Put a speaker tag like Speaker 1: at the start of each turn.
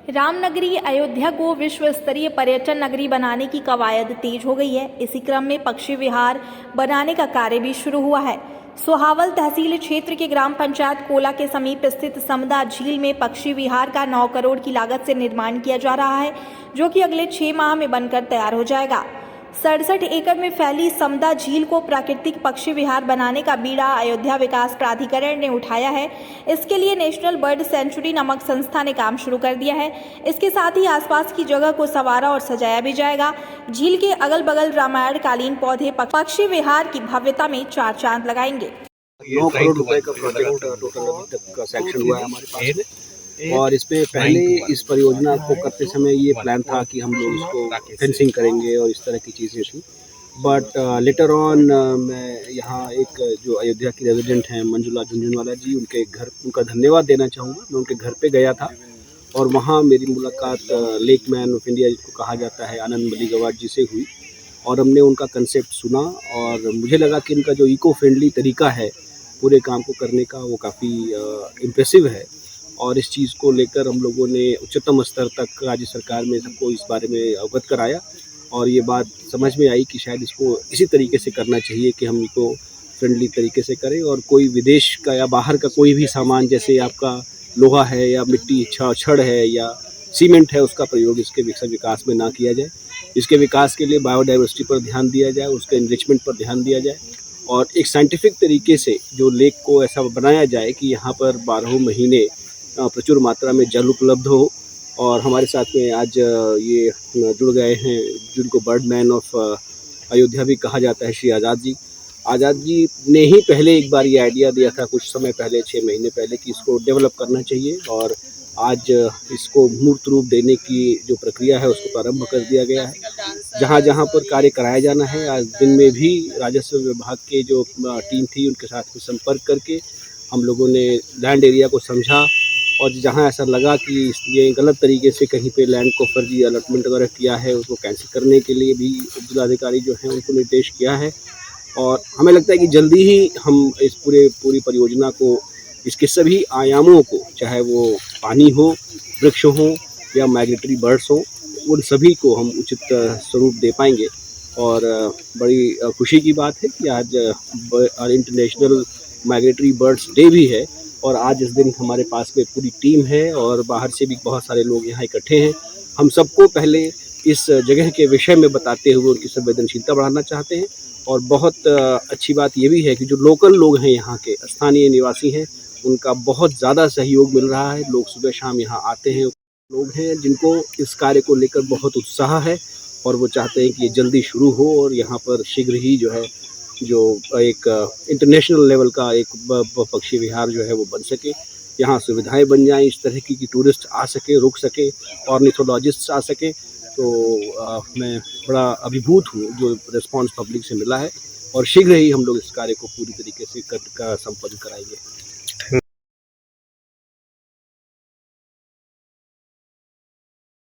Speaker 1: रामनगरी अयोध्या को विश्व स्तरीय पर्यटन नगरी बनाने की कवायद तेज हो गई है। इसी क्रम में पक्षी विहार बनाने का कार्य भी शुरू हुआ है। सोहावल तहसील क्षेत्र के ग्राम पंचायत कोला के समीप स्थित समदा झील में पक्षी विहार का 9 करोड़ की लागत से निर्माण किया जा रहा है, जो कि अगले 6 माह में बनकर तैयार हो जाएगा। 67 एकड़ में फैली समदा झील को प्राकृतिक पक्षी विहार बनाने का बीड़ा अयोध्या विकास प्राधिकरण ने उठाया है। इसके लिए नेशनल बर्ड सेंचुरी नामक संस्था ने काम शुरू कर दिया है। इसके साथ ही आसपास की जगह को संवारा और सजाया भी जाएगा। झील के अगल बगल रामायण कालीन पौधे पक्षी विहार की भव्यता में 4 चांद लगाएंगे।
Speaker 2: 9 करोड़ रुपए का प्रोजेक्ट टोटल अभी तक का सैंक्शन हुआ है हमारे पास में। और इसमें पहले इस परियोजना को करते समय ये प्लान था कि हम लोग इसको फेंसिंग करेंगे और इस तरह की चीज़ें थी। बट लेटर ऑन मैं यहाँ एक जो अयोध्या की रेजिडेंट हैं मंजुला झुंझुनवाला जी, उनके घर उनका धन्यवाद देना चाहूँगा। मैं उनके घर पे गया था और वहाँ मेरी मुलाकात लेक मैन ऑफ इंडिया जिसको कहा जाता है आनंद मली गवाट जी से हुई और हमने उनका कंसेप्ट सुना और मुझे लगा कि इनका जो इको फ्रेंडली तरीका है पूरे काम को करने का वो काफ़ी इम्प्रेसिव है। और इस चीज़ को लेकर हम लोगों ने उच्चतम स्तर तक राज्य सरकार में सबको इस बारे में अवगत कराया और ये बात समझ में आई कि शायद इसको इसी तरीके से करना चाहिए कि हम इको फ्रेंडली तरीके से करें और कोई विदेश का या बाहर का कोई भी सामान जैसे आपका लोहा है या मिट्टी छड़ है या सीमेंट है उसका प्रयोग इसके विकास में ना किया जाए। इसके विकास के लिए बायोडाइवर्सिटी पर ध्यान दिया जाए, उसके इनरिचमेंट पर ध्यान दिया जाए और एक साइंटिफिक तरीके से जो लेक को ऐसा बनाया जाए कि यहाँ पर 12 महीने प्रचुर मात्रा में जल उपलब्ध हो। और हमारे साथ में आज ये जुड़ गए हैं जिनको बर्डमैन ऑफ अयोध्या भी कहा जाता है, श्री आज़ाद जी। आज़ाद जी ने ही पहले एक बार ये आइडिया दिया था कुछ समय पहले, 6 महीने पहले, कि इसको डेवलप करना चाहिए और आज इसको मूर्त रूप देने की जो प्रक्रिया है उसको प्रारंभ कर दिया गया है। जहाँ जहाँ पर कार्य कराया जाना है, आज दिन में भी राजस्व विभाग के जो टीम थी उनके साथ में संपर्क करके हम लोगों ने लैंड एरिया को समझा और जहाँ ऐसा लगा कि ये गलत तरीके से कहीं पे लैंड को फर्जी अलॉटमेंट वगैरह किया है उसको कैंसिल करने के लिए भी जिलाधिकारी जो हैं उनको निर्देश किया है। और हमें लगता है कि जल्दी ही हम इस पूरी परियोजना को इसके सभी आयामों को, चाहे वो पानी हो, वृक्ष हो या माइग्रेटरी बर्ड्स हो, उन सभी को हम उचित स्वरूप दे पाएंगे। और बड़ी खुशी की बात है कि आज इंटरनेशनल माइग्रेटरी बर्ड्स डे भी है और आज इस दिन हमारे पास में पूरी टीम है और बाहर से भी बहुत सारे लोग यहाँ इकट्ठे हैं। हम सबको पहले इस जगह के विषय में बताते हुए उनकी संवेदनशीलता बढ़ाना चाहते हैं और बहुत अच्छी बात ये भी है कि जो लोकल लोग हैं, यहाँ के स्थानीय निवासी हैं, उनका बहुत ज़्यादा सहयोग मिल रहा है। लोग सुबह शाम यहाँ आते हैं। लोग हैं जिनको इस कार्य को लेकर बहुत उत्साह है और वो चाहते हैं कि ये जल्दी शुरू हो और यहाँ पर शीघ्र ही जो है जो एक इंटरनेशनल लेवल का एक पक्षी विहार जो है वो बन सके। यहाँ सुविधाएं बन जाएं इस तरह की कि टूरिस्ट आ सके, रुक सके, ऑर्निथोलॉजिस्ट्स आ सके। तो मैं बड़ा अभिभूत हूँ जो रिस्पांस पब्लिक से मिला है और शीघ्र ही हम लोग इस कार्य को पूरी तरीके से संपन्न कराएंगे।